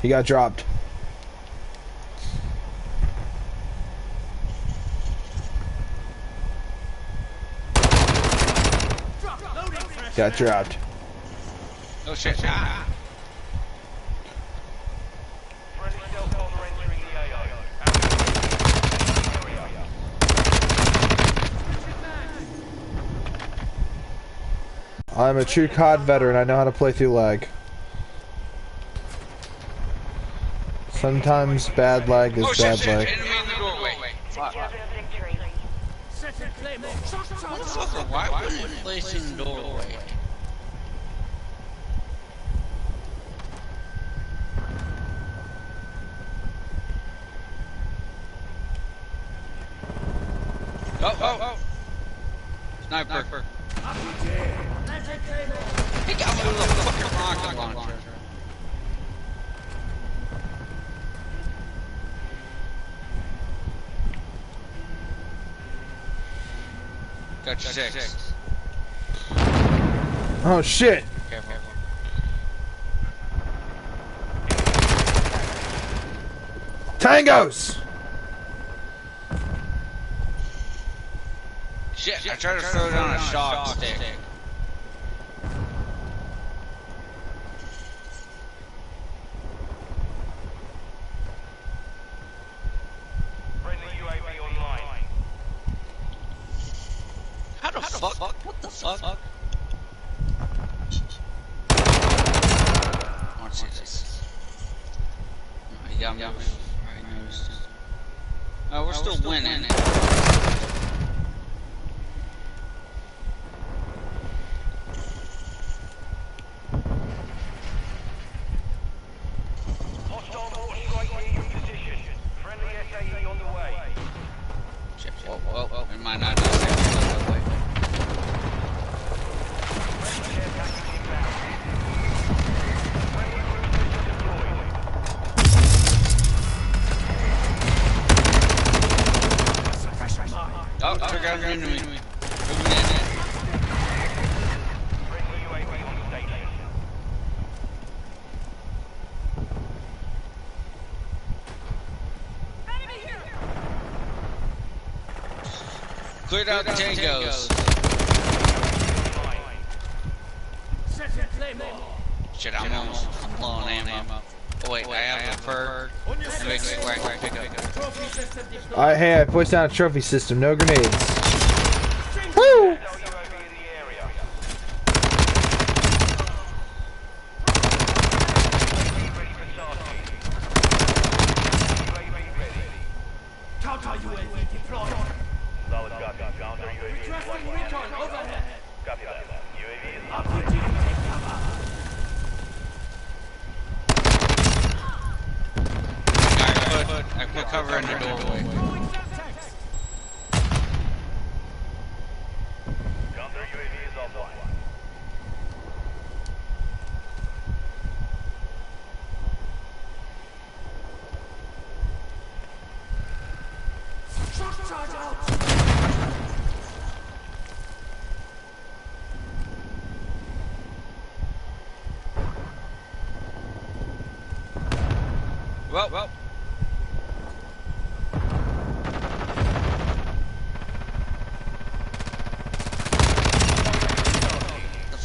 He got dropped. Got dropped. Oh shit. Ah. I'm a true COD veteran. I know how to play through lag. Sometimes bad lag is bad lag. Enemy in the doorway. Why wouldn't it place in the doorway? Oh! Sniper. He got me with a fucking rocket launcher. Got you 6. Oh shit! Careful. Tangos! Shit, I tried to throw down a shock stick. How the fuck? What the fuck? I want to see this. Yeah. Oh, we're still winning. Well, it might not have that way. Oh, took out an enemy. Moving in. Cleared out the tangos. Shit, I'm low on ammo. Oh wait, I have a bird. Alright, hey, I pushed down a trophy system. No grenades. Woo! I put cover in the doorway. Well.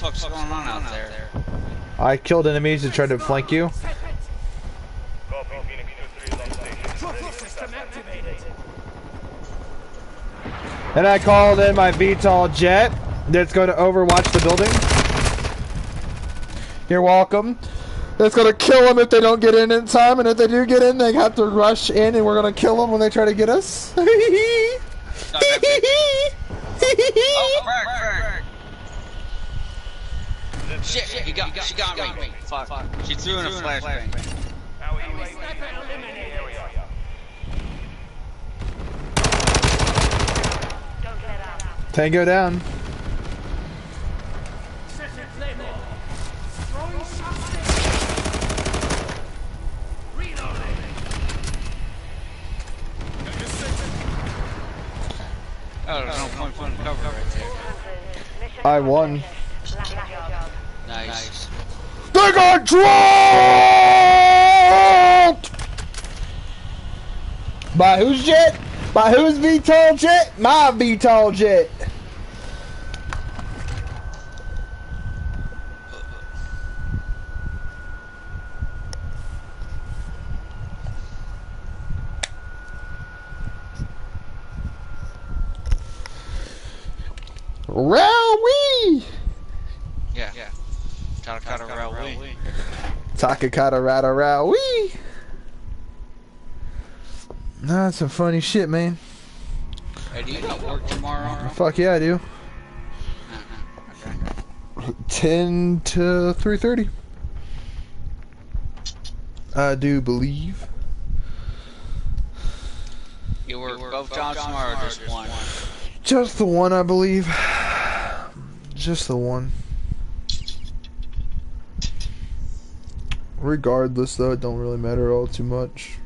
What's going on out there? I killed enemies that tried to flank you. And I called in my VTOL jet that's going to overwatch the building. You're welcome. It's going to kill them if they don't get in time, and if they do get in, they have to rush in, and we're going to kill them when they try to get us. Oh, Frank. Shit, she got me. Fuck. She threw in a flashbang. Tango down. Oh, there's no point for cover right there. I won. Nice. They got dropped! By whose jet? By whose VTOL jet? My VTOL jet. Rowee! Yeah. Takakata Rowee. Takakata Rata Rowee! That's some funny shit, man. Hey, do you got work tomorrow? Fuck yeah, I do. Okay. 10 to 3:30. I do believe. You work both jobs tomorrow or just one? Just the one, I believe. Just the one. Regardless, though, it don't really matter all too much.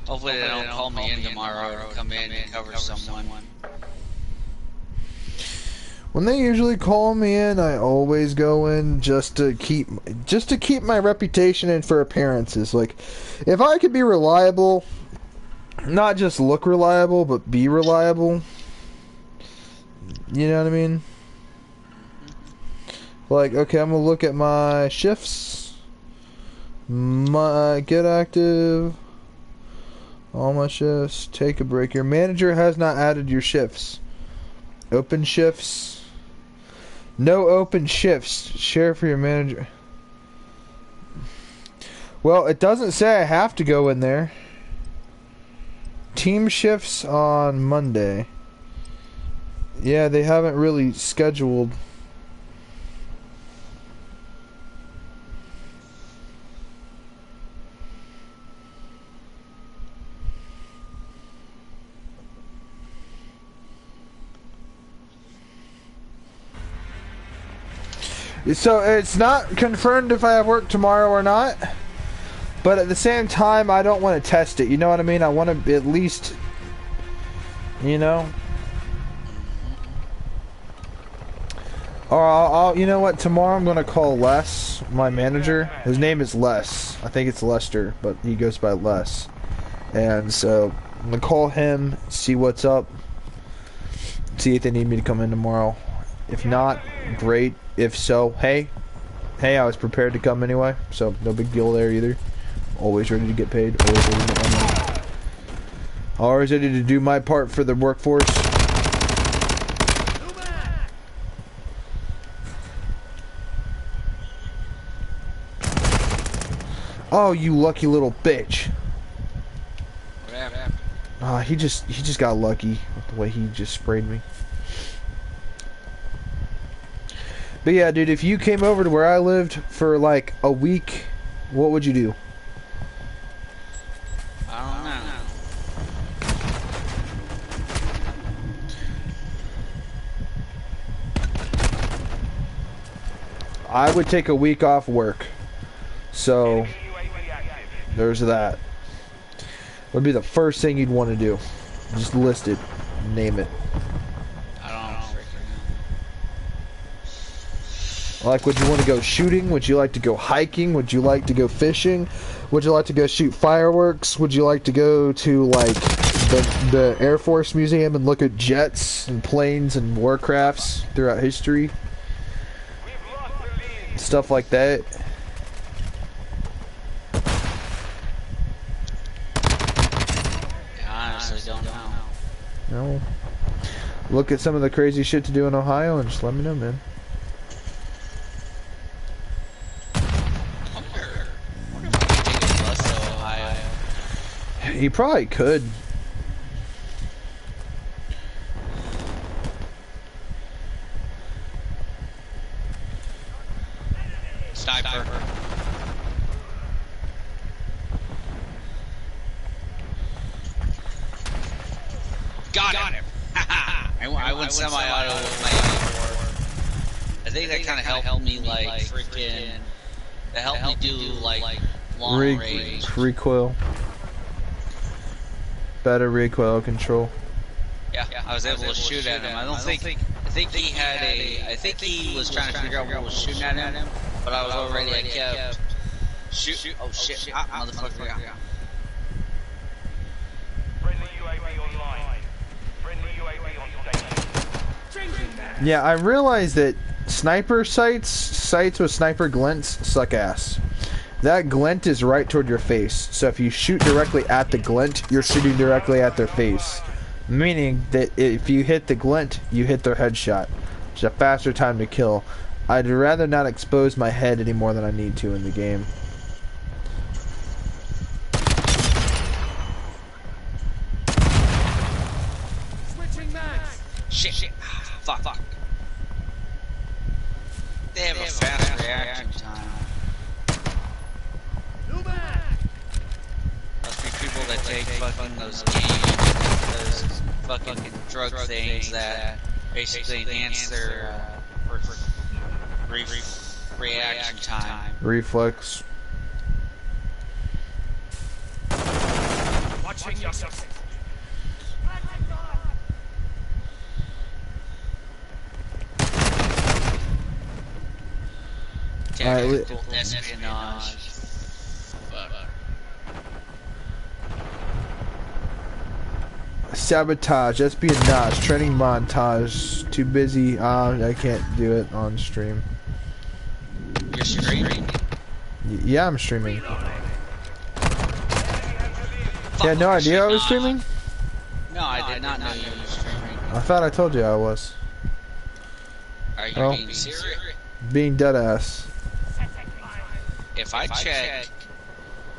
Hopefully they don't call me in tomorrow to come in and cover someone. When they usually call me in, I always go in just to keep my reputation and for appearances. Like, if I could be reliable, not just look reliable, but be reliable. You know what I mean? Like, okay, I'm gonna look at my shifts, my get active, all my shifts, take a break. Your manager has not added your shifts. Open shifts. No open shifts. Share for your manager. Well, it doesn't say I have to go in there. Team shifts on Monday. Yeah, they haven't really scheduled. So it's not confirmed if I have work tomorrow or not. But at the same time, I don't want to test it. You know what I mean? I want to at least, you know. Or I'll you know what? Tomorrow I'm going to call Les, my manager. His name is Les. I think it's Lester, but he goes by Les. And so I'm going to call him, see what's up. See if they need me to come in tomorrow. If not, great. If so, hey, I was prepared to come anyway. So no big deal there either. Always ready to get paid. Always ready to get my money. Always ready to do my part for the workforce. Oh, you lucky little bitch. What happened? He just got lucky with the way he just sprayed me. But yeah, dude, if you came over to where I lived for like a week, what would you do? I don't know. I would take a week off work. So, there's that. What would be the first thing you'd want to do? Just list it. Name it. I don't freaking know. Like, would you want to go shooting? Would you like to go hiking? Would you like to go fishing? Would you like to go shoot fireworks? Would you like to go to, like, the Air Force Museum and look at jets and planes and warcrafts throughout history? Stuff like that. I honestly don't know. No. Look at some of the crazy shit to do in Ohio and just let me know, man. He probably could. Sniper. Got him. I went semi-auto with my M4. I think that kind of helped me, like, freaking... That helped me do, like, long range. Recoil. Better recoil control. Yeah, I was able to shoot at him. I think he had a... I think he was trying to figure out what was shooting at him, but I was already... I kept Shoot. Oh shit. Motherfucker. Friendly UAV online. Friendly UAV on station. Yeah, I realized that sniper sights with sniper glints suck ass. That glint is right toward your face, so if you shoot directly at the glint, you're shooting directly at their face. Meaning that if you hit the glint, you hit their headshot. It's a faster time to kill. I'd rather not expose my head any more than I need to in the game. Switching mags. Shit. Fuck. They have a fast reaction time. Must be people that take fucking those games, those fucking drug things that basically enhance their reaction time. Reflex. Watching yourself. Tactical espionage. Sabotage, espionage, training montage. Too busy. I can't do it on stream. You're streaming? Yeah, I'm streaming. You had no idea I was streaming? No, I did not know you were streaming. I thought I told you I was. Are you being serious? Being dead ass. If I check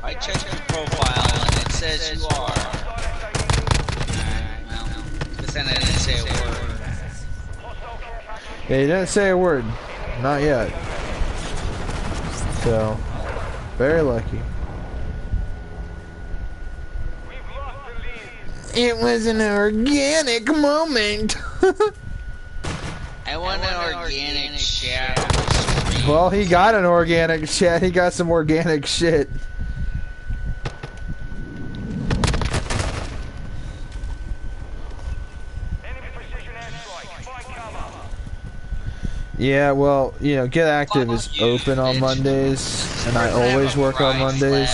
your profile and it says you are, alright, well, because then I didn't say a word. Yeah, you didn't say a word. Not yet. So, very lucky. It was an organic moment. I want an organic chat. Well, he got an organic chat. He got some organic shit. Yeah, well, you know, Get Active is open on Mondays, and I always work on Mondays.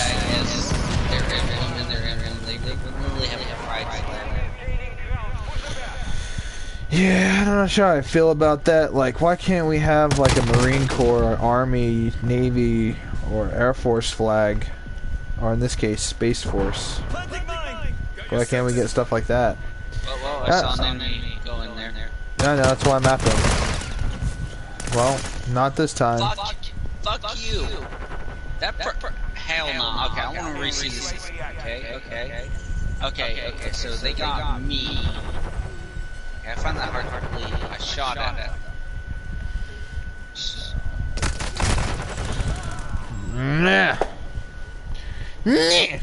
Yeah, I'm not sure how I feel about that. Like, why can't we have, like, a Marine Corps, or Army, Navy, or Air Force flag? Or in this case, Space Force. Why can't we get stuff like that? Well, I saw them go in there. Yeah, no, that's why I'm at them. Well, not this time. Fuck you. Hell no. Okay, I want to re-see this. Okay, so they got me. Okay, I find that hard to believe. I shot at it. So. Nah. Nah.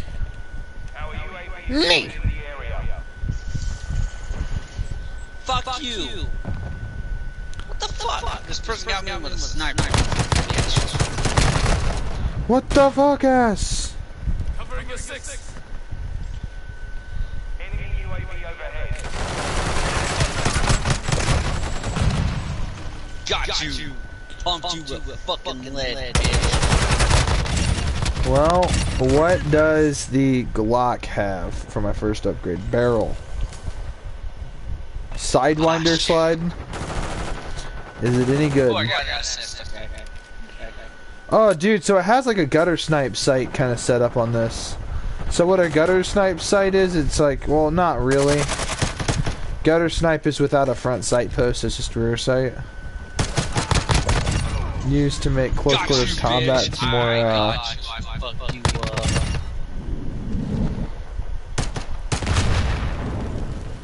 Fuck you. What the fuck? This person got me with a sniper. What the fuck, ass? Covering your 6. Enemy UAV overhead. Got you. Pumped you with fucking lead, bitch. Well, what does the Glock have for my first upgrade? Barrel. Sidewinder slide? Is it any good? Oh, I got assist. Okay. Oh, dude, so it has like a gutter snipe sight kind of set up on this. So what a gutter snipe sight is, it's like, well, not really. Gutter snipe is without a front sight post, it's just rear sight. Used to make close quarters combat more, Fuck you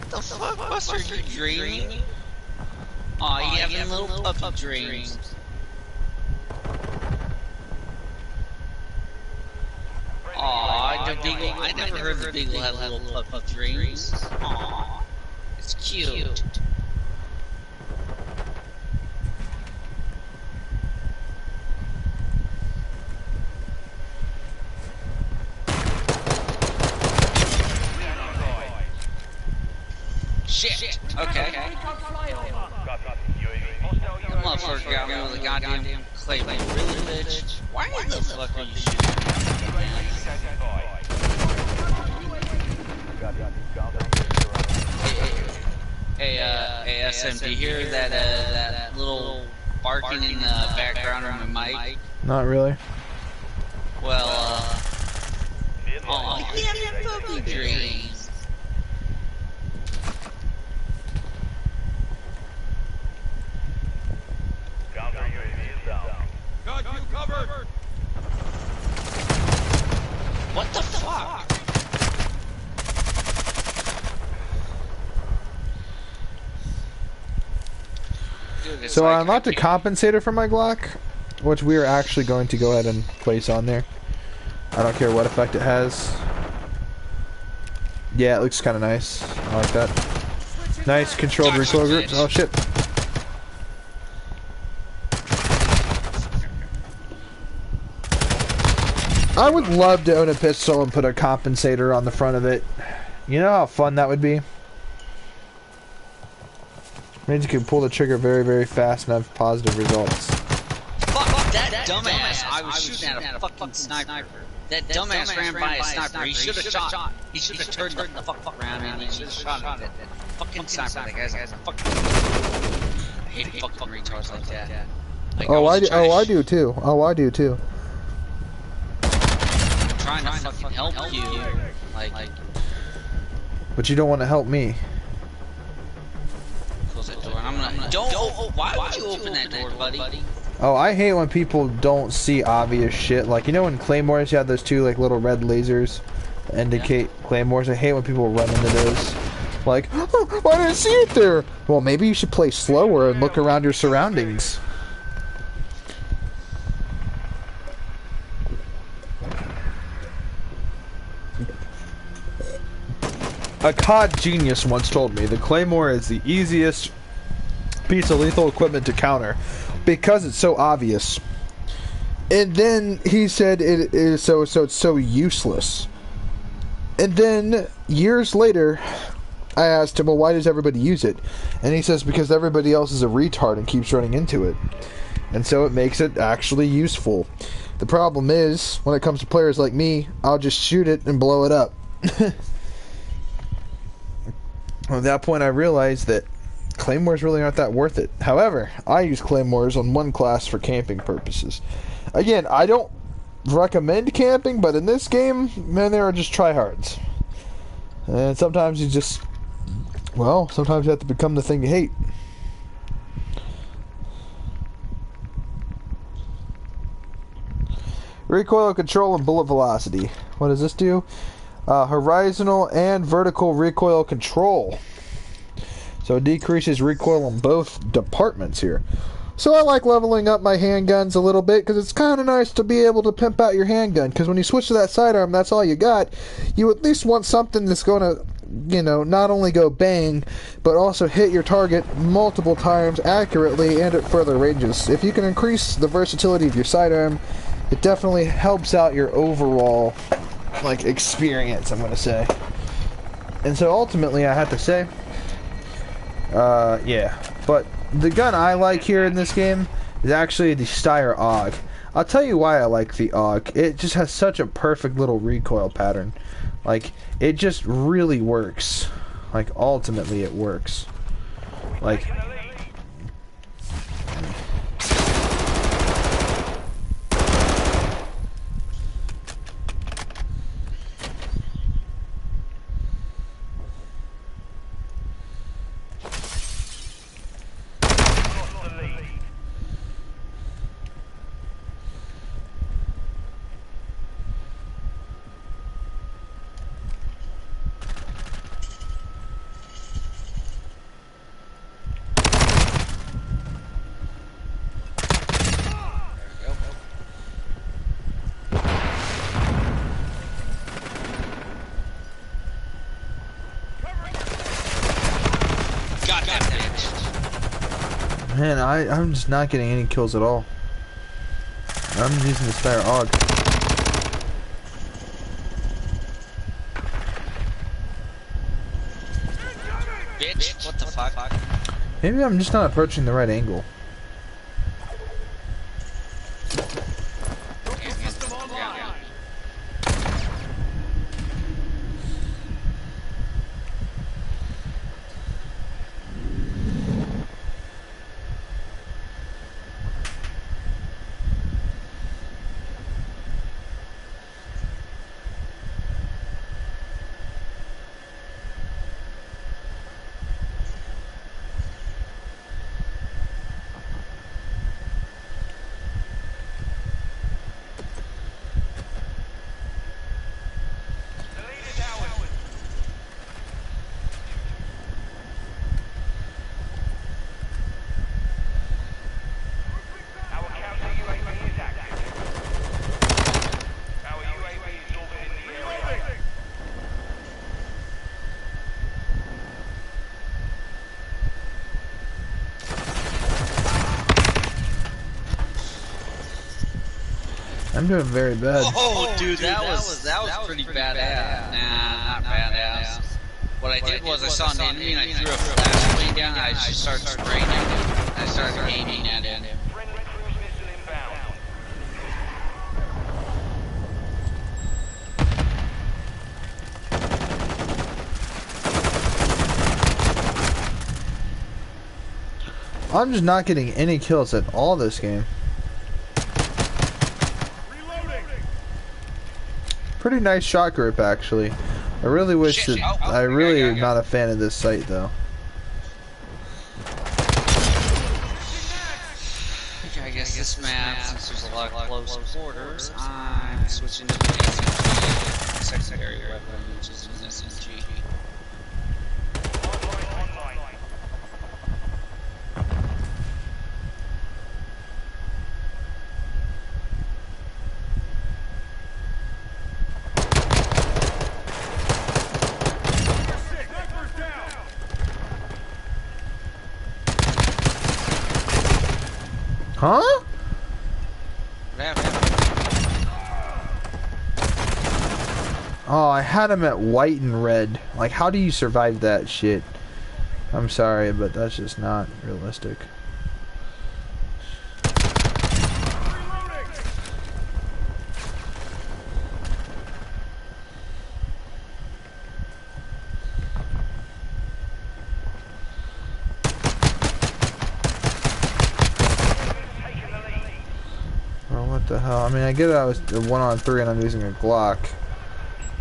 The fuck, Buster, you dreaming? Aw, you having little puppy dreams. Aw, the beagle, I never heard the beagle had little puppy dreams. Aw, it's cute. shit. Okay. That motherfucker got me with a goddamn clay. Like, really, bitch? Why the fuck are you shooting? Hey, SM, do you hear that little barking in the background of my mic? Not really. Well, oh, yeah, puppy dreams. Got you covered. What the fuck? Dude, So like, I unlocked a compensator for my Glock, which we are actually going to go ahead and place on there. I don't care what effect it has. Yeah, it looks kind of nice. I like that. Nice controlled recoil groups. Oh shit. I would love to own a pistol and put a compensator on the front of it. You know how fun that would be? Means you can pull the trigger very, very fast and have positive results. Fuck that dumbass! I was shooting at a fucking sniper. That dumbass ran by a sniper. He should have shot. He should have turned the fuck around and he should have shot at that fucking sniper. That guy's a fucking. I hate fucking retards like that. Like, I do too. Oh, I do too. Trying to fucking help you, like. But you don't want to help me. Close that door. I'm gonna. Don't. Why would you open that door, buddy? Oh, I hate when people don't see obvious shit. Like, you know when Claymores, you have those two, like, little red lasers that indicate Claymores? I hate when people run into those. Like, oh, why didn't I see it there? Well, maybe you should play slower and look around your surroundings. A COD genius once told me the Claymore is the easiest piece of lethal equipment to counter because it's so obvious. And then he said it is so it's so useless. And then years later, I asked him, well, why does everybody use it? And he says because everybody else is a retard and keeps running into it. And so it makes it actually useful. The problem is, when it comes to players like me, I'll just shoot it and blow it up. At that point, I realized that Claymores really aren't that worth it. However, I use Claymores on one class for camping purposes. Again, I don't recommend camping, but in this game, man, there are just tryhards. And sometimes you just, well, sometimes you have to become the thing you hate. Recoil control and bullet velocity. What does this do? Horizontal and vertical recoil control. So it decreases recoil on both departments here. So I like leveling up my handguns a little bit because it's kind of nice to be able to pimp out your handgun. Because when you switch to that sidearm, that's all you got. You at least want something that's going to, you know, not only go bang, but also hit your target multiple times accurately and at further ranges. If you can increase the versatility of your sidearm, it definitely helps out your overall like experience, I'm gonna say. And so ultimately I have to say yeah, but the gun I like here in this game is actually the Steyr AUG. I'll tell you why I like the AUG. It just has such a perfect little recoil pattern. Like, it just really works. Like, ultimately it works. Like, man, I'm just not getting any kills at all. I'm using the Steyr AUG. Bitch. What the fuck? Maybe I'm just not approaching the right angle. System online. The lead is ours. Our counter UAV is active. Our UAV is orbiting the area. I'm doing very bad. Oh, dude, that was pretty badass. Nah, not badass. What I did was I saw an enemy and I threw a flashbang down and I just started spraying him. I started aiming at him. Friendly cruise missile inbound. I'm just not getting any kills at all this game. Reloading. Pretty nice shot grip, actually. I really wish Shit, that. oh, I really yeah, am not a fan of this site, though. I guess this map, since there's a lot of close quarters, I'm switching to the SMG secondary weapon, which is an SMG. Online. Snipers down. Huh? Oh, I had him at white and red. Like, how do you survive that shit? I'm sorry, but that's just not realistic. Reloading. Taking the lead. Well, what the hell? I mean, I get it, I was 1-on-3 and I'm using a Glock.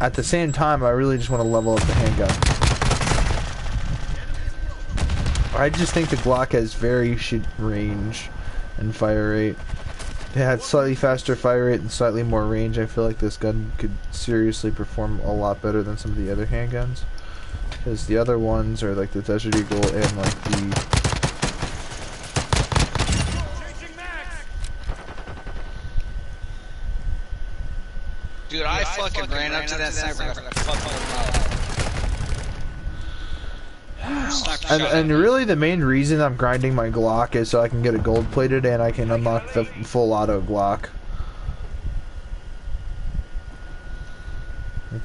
At the same time, I really just want to level up the handgun. I just think the Glock has very shit range and fire rate. It had slightly faster fire rate and slightly more range. I feel like this gun could seriously perform a lot better than some of the other handguns. Because the other ones are like the Desert Eagle and like the... Changing mags. Dude, I fucking ran up to that sniper and fucking him up. Sniper shot And at me. really the main reason I'm grinding my Glock is so I can get a gold plated and I can unlock the full auto Glock.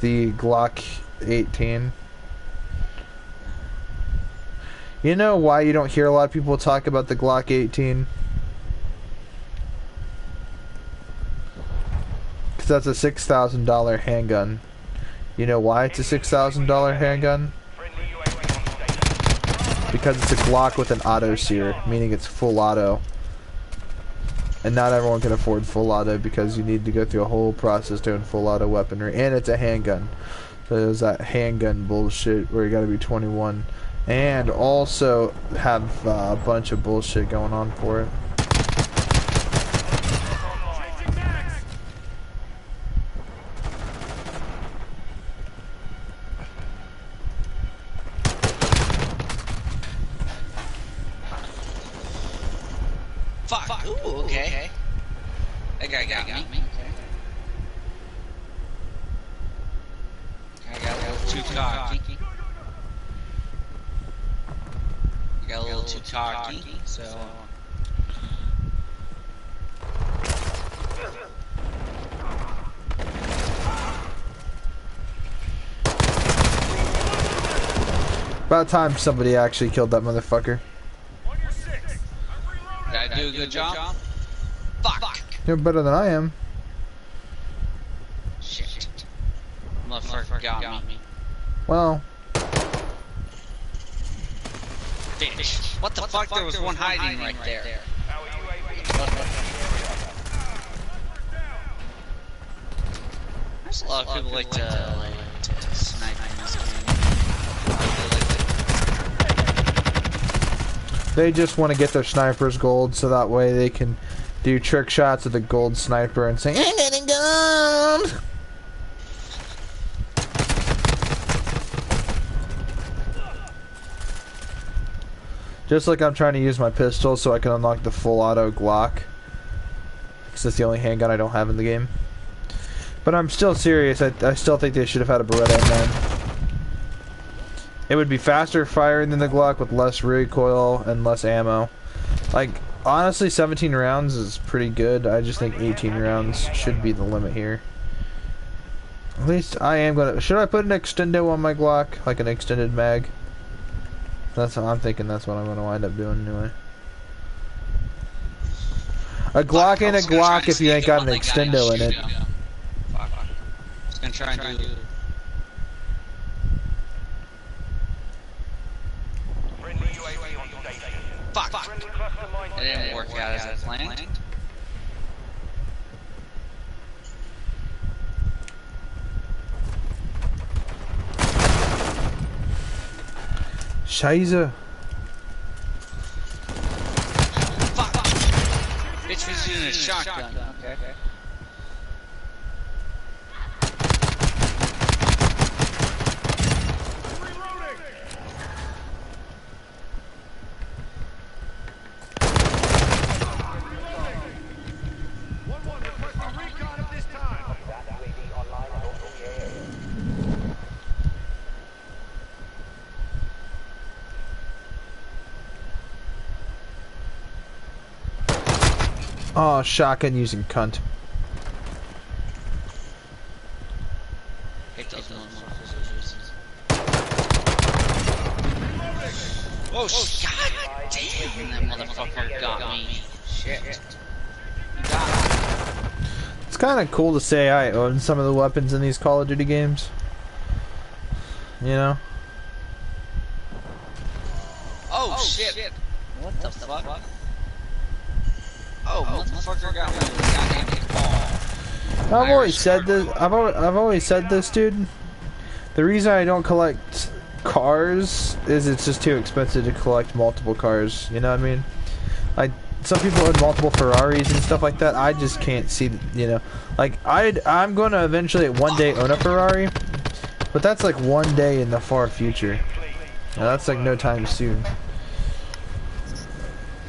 The Glock 18. You know why you don't hear a lot of people talk about the Glock 18? Because that's a $6,000 handgun. You know why it's a $6,000 handgun? Friendly UAV on station. Because it's a Glock with an auto sear, meaning it's full auto. And not everyone can afford full auto because you need to go through a whole process doing full auto weaponry. And it's a handgun. So there's that handgun bullshit where you gotta be 21. And also have a bunch of bullshit going on for it. Changing mags. Fuck. Ooh, okay. That guy got me. Okay. I got a little too cocky. I got a little too cocky, so... About time somebody actually killed that motherfucker. On your 6. I'm Did I do a good job? Fuck! You're better than I am. Shit. Motherfucker got me. Well, Bitch. What the fuck? There was one hiding right there. Our UAV There's a lot of people like to snipe in this game. they just want to get their sniper's gold so that way they can do trick shots of the gold sniper and say, "I'm getting gold!" Just like I'm trying to use my pistol so I can unlock the full auto Glock. Because that's the only handgun I don't have in the game. But I'm still serious. I still think they should have had a Beretta M9. It would be faster firing than the Glock with less recoil and less ammo. Like, honestly, 17 rounds is pretty good. I just think 18 rounds should be the limit here. At least I am gonna... Should I put an extendo on my Glock? Like an extended mag? That's what I'm thinking. That's what I'm gonna wind up doing anyway. A Glock and a Glock if you ain't got an extendo in it. Fuck. I was gonna try and do... Friendly UAV on station. Fuck! Friendly cluster mine It didn't work out as I planned. Scheiße. Fuck! Bitch was using a shotgun. Okay. Oh, shotgun using cunt. Pick those motherfuckers. Oh, god damn! That motherfucker got me. Shit. You got me. It's kind of cool to say I own some of the weapons in these Call of Duty games. You know? Oh, shit. What the fuck? Oh, motherfucker got me with a goddamn ball. I've always said this. I've always said this, dude. The reason I don't collect cars is it's just too expensive to collect multiple cars. You know what I mean? Like some people own multiple Ferraris and stuff like that. I just can't see. You know, like I'm going to eventually one day own a Ferrari, but that's like one day in the far future. Now, that's like no time soon.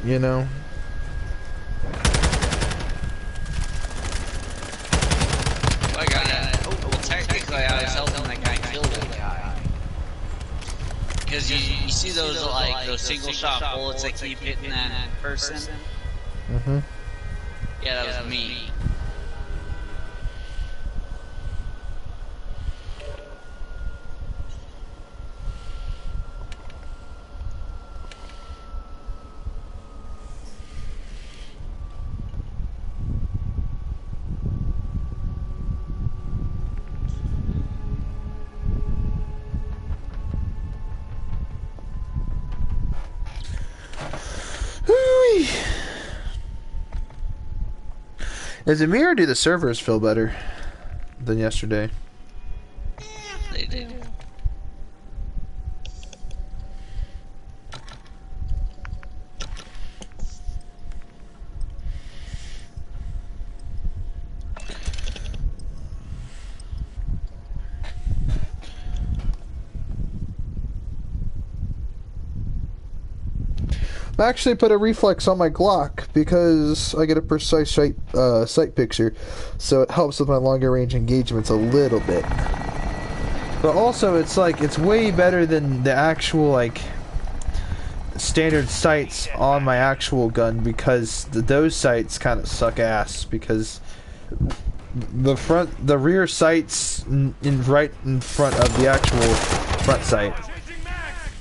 You know. I was helping that guy kill that guy. Because you see those like those single shot bullets that keep hitting that person? Mm-hmm. Yeah, that was me. Is it me or do the servers feel better than yesterday? They do. I actually put a reflex on my Glock because I get a precise sight picture, so it helps with my longer range engagements a little bit. But also, it's like it's way better than the actual like standard sights on my actual gun because those sights kind of suck ass because the rear sights right in front of the actual front sight. Changing mags.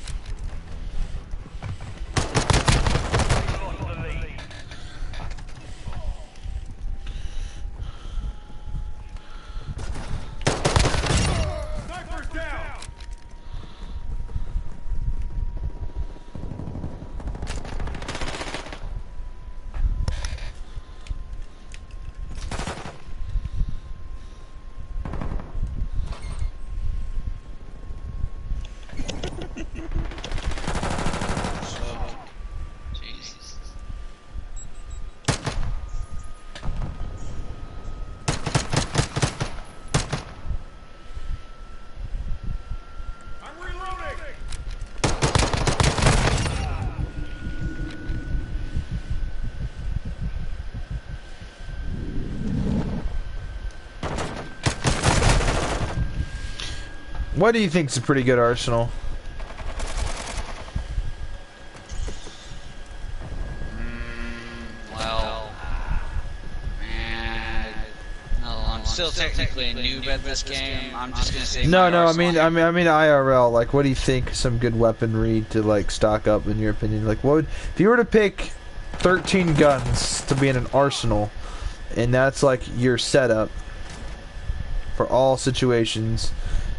What do you think's a pretty good arsenal? Well, man, no, I'm still technically a noob at this game. I'm just gonna say No, my no, I arsenal. mean IRL. Like, what do you think some good weaponry to like stock up in your opinion? Like, what would, if you were to pick 13 guns to be in an arsenal, and that's like your setup for all situations?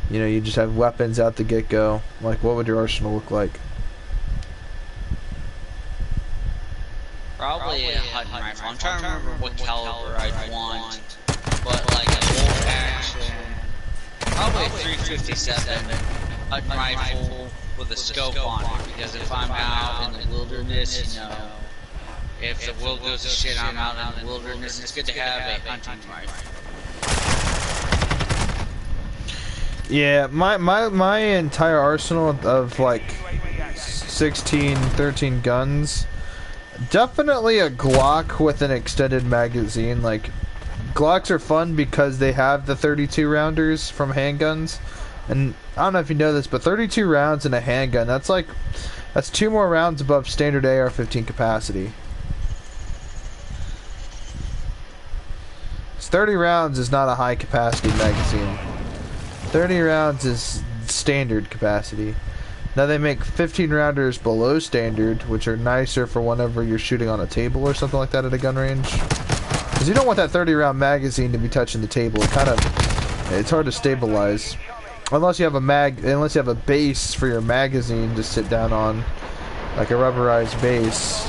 You know, you just have weapons out the get-go. Like, what would your arsenal look like? Probably a hunting rifle. I'm trying to remember what caliber I'd want, but like a bolt action. Probably a 357 hunting rifle with a scope on it, because if I'm out in the wilderness, you know, if the world goes to shit, I'm out in the wilderness, it's good to have a hunting rifle. Yeah, my entire arsenal of like 16, 13 guns. Definitely a Glock with an extended magazine. Like, Glocks are fun because they have the 32 rounders from handguns. And I don't know if you know this, but 32 rounds in a handgun, that's 2 more rounds above standard AR-15 capacity. 30 rounds is not a high capacity magazine. 30 rounds is standard capacity. Now they make 15 rounders below standard, which are nicer for whenever you're shooting on a table or something like that at a gun range. Because you don't want that 30 round magazine to be touching the table. It's hard to stabilize. Unless you have a base for your magazine to sit down on, like a rubberized base.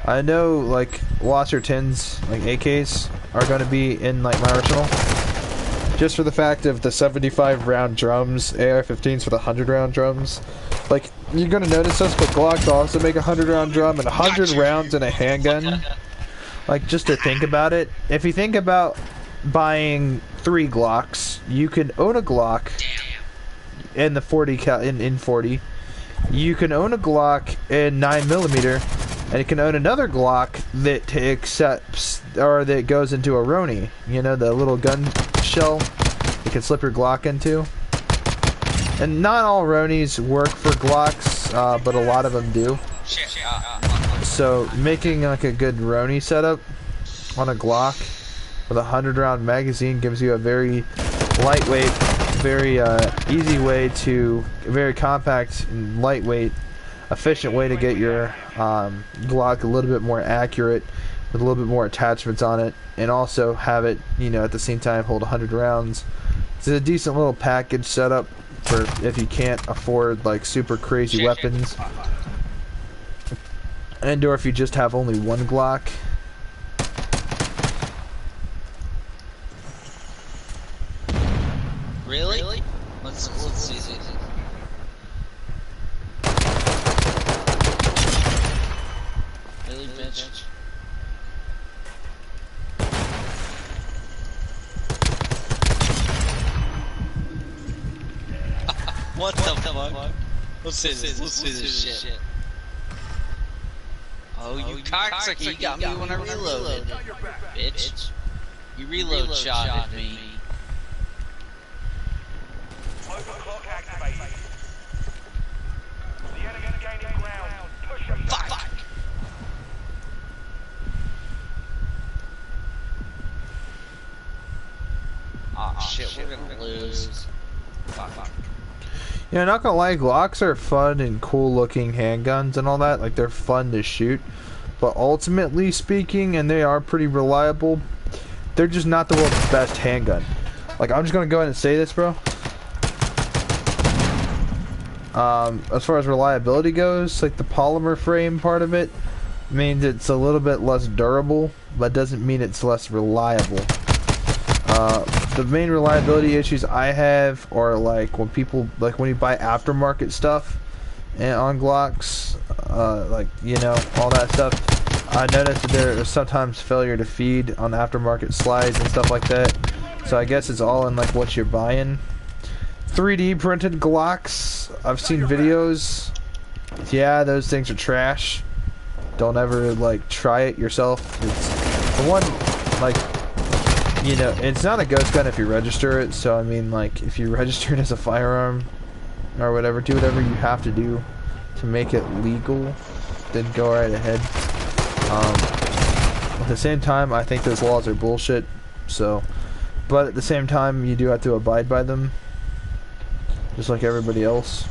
I know, like, Wasser 10s, like AKs, are going to be in, like, my arsenal. Just for the fact of the 75 round drums, AR-15s for the 100 round drums. Like, you're going to notice this, but Glocks also make a 100 round drum and 100 rounds in a handgun. Like, just to think about it, if you think about buying 3 Glocks, you can own a Glock in the 40. You can own a Glock in 9mm. And you can own another Glock that accepts, or that goes into a Roni. You know, the little gun shell you can slip your Glock into. And not all Ronis work for Glocks, but a lot of them do. So making like a good Roni setup on a Glock with a 100 round magazine gives you a very lightweight, very easy way to, very compact and lightweight, efficient way to get your Glock a little bit more accurate with a little bit more attachments on it, and also have it, you know, at the same time hold 100 rounds. It's a decent little package setup for if you can't afford like super crazy weapons, and or if you just have only one Glock. Really? Let's see. Really, bitch? What the fuck? Let's see this shit. Oh, you cocksucker, you got me when I reloaded. Bitch. You reload shot at me. Overclock activated. The enemy's gaining ground. Push them back. Fuck! Oh shit, we're gonna lose. Fuck. Yeah, not gonna lie, Glocks are fun and cool looking handguns and all that. Like, they're fun to shoot. But ultimately speaking, and they are pretty reliable, they're just not the world's best handgun. Like, I'm just gonna go ahead and say this, bro. As far as reliability goes, like the polymer frame part of it means it's a little bit less durable, but doesn't mean it's less reliable. The main reliability issues I have are like when you buy aftermarket stuff and on Glocks, like, you know, all that stuff. I noticed that there is sometimes failure to feed on aftermarket slides and stuff like that. So I guess it's all in like what you're buying. 3D printed Glocks, I've seen videos. Yeah, those things are trash. Don't ever like try it yourself. It's the one, like, you know, it's not a ghost gun if you register it. So I mean, like, if you register it as a firearm or whatever, do whatever you have to do to make it legal. Then go right ahead. At the same time, I think those laws are bullshit. So, but at the same time, you do have to abide by them, just like everybody else.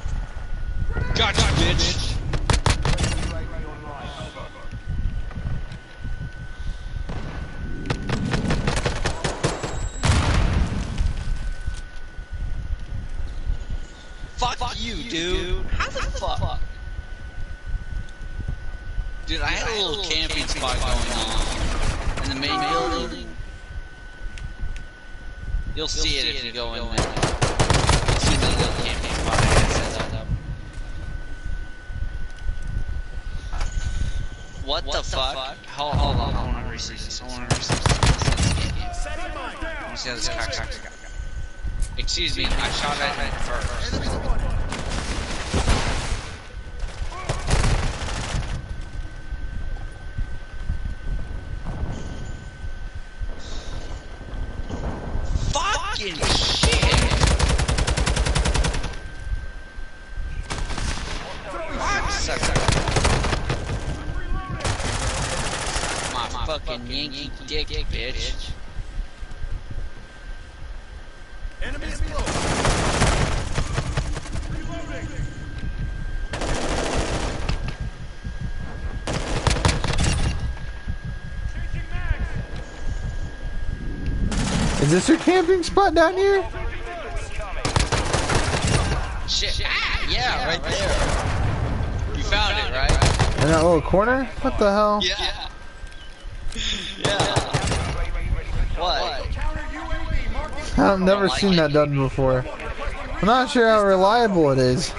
Gotcha, bitch. Fuck you, dude. How the fuck? Dude, I had a little camping spot going on in the main building. You'll see it if you go in there. You'll see the little camping spot I had set up. What the fuck? Hold on, I wanna receive this. I wanna receive this. Let me see how this cock. Excuse me, I shot at him first. Fucking shit! My fucking Yankee dick, bitch. Enemies below. Is this your camping spot down here? Shit. Ah, yeah, right there. You found it, right? In that little corner? What the hell? Yeah. Yeah. What? I've never seen that done before. I'm not sure how reliable it is.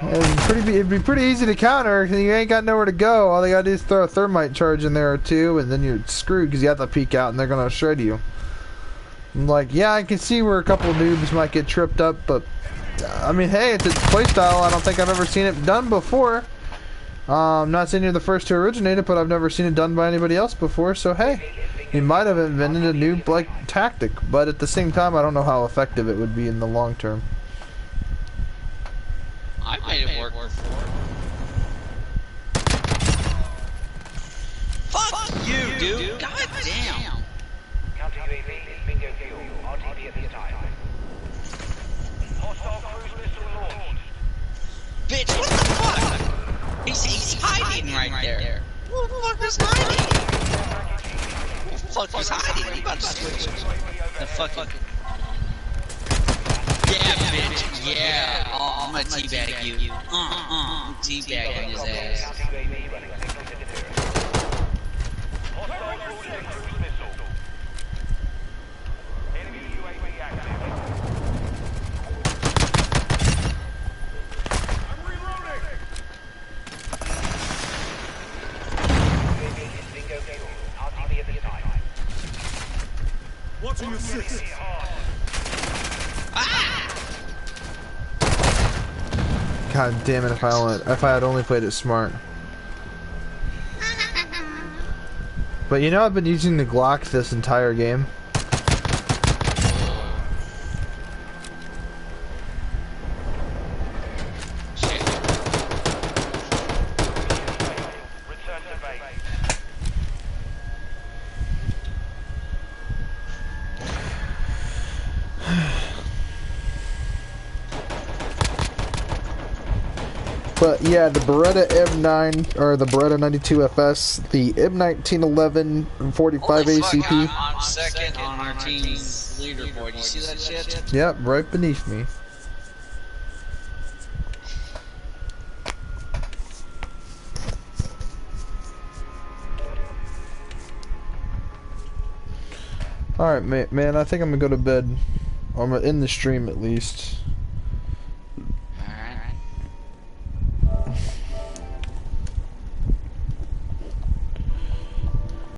It'd be pretty easy to counter because you ain't got nowhere to go. All they gotta do is throw a thermite charge in there or two, and then you're screwed because you have to peek out and they're gonna shred you. I'm like, yeah, I can see where a couple of noobs might get tripped up, but I mean, hey, it's a playstyle. I don't think I've ever seen it done before. I'm not saying you're the first to originate it, but I've never seen it done by anybody else before. So hey, you might have invented a new like tactic, but at the same time, I don't know how effective it would be in the long term. I made it work before. Fuck you, dude. God damn. Counter UAV is bingo fuel. RTB at this time. Hostile cruise missile launched. Bitch, what the fuck? He's hiding right there. Who the fuck is hiding? Who the fuck is hiding? You about to switch the fucking... Yeah, bitch. Yeah. Oh, I'm gonna teabag you. I'm teabagging his ass. Counter UAV running signal to interference. Hostile launching cruise missile. Enemy UAV active. I'm reloading. UAV is bingo fuel. RTB at this time. Watching your six. God damn it! If I had only played it smart. But you know, I've been using the Glock this entire game. Return to base. But yeah, the Beretta M9 or the Beretta 92 FS, the M1911 45 Holy fuck, ACP. I'm second on our team's leaderboard. You see that shit? Yep, right beneath me. Alright, man, I think I'm gonna go to bed. I'm gonna end the stream at least.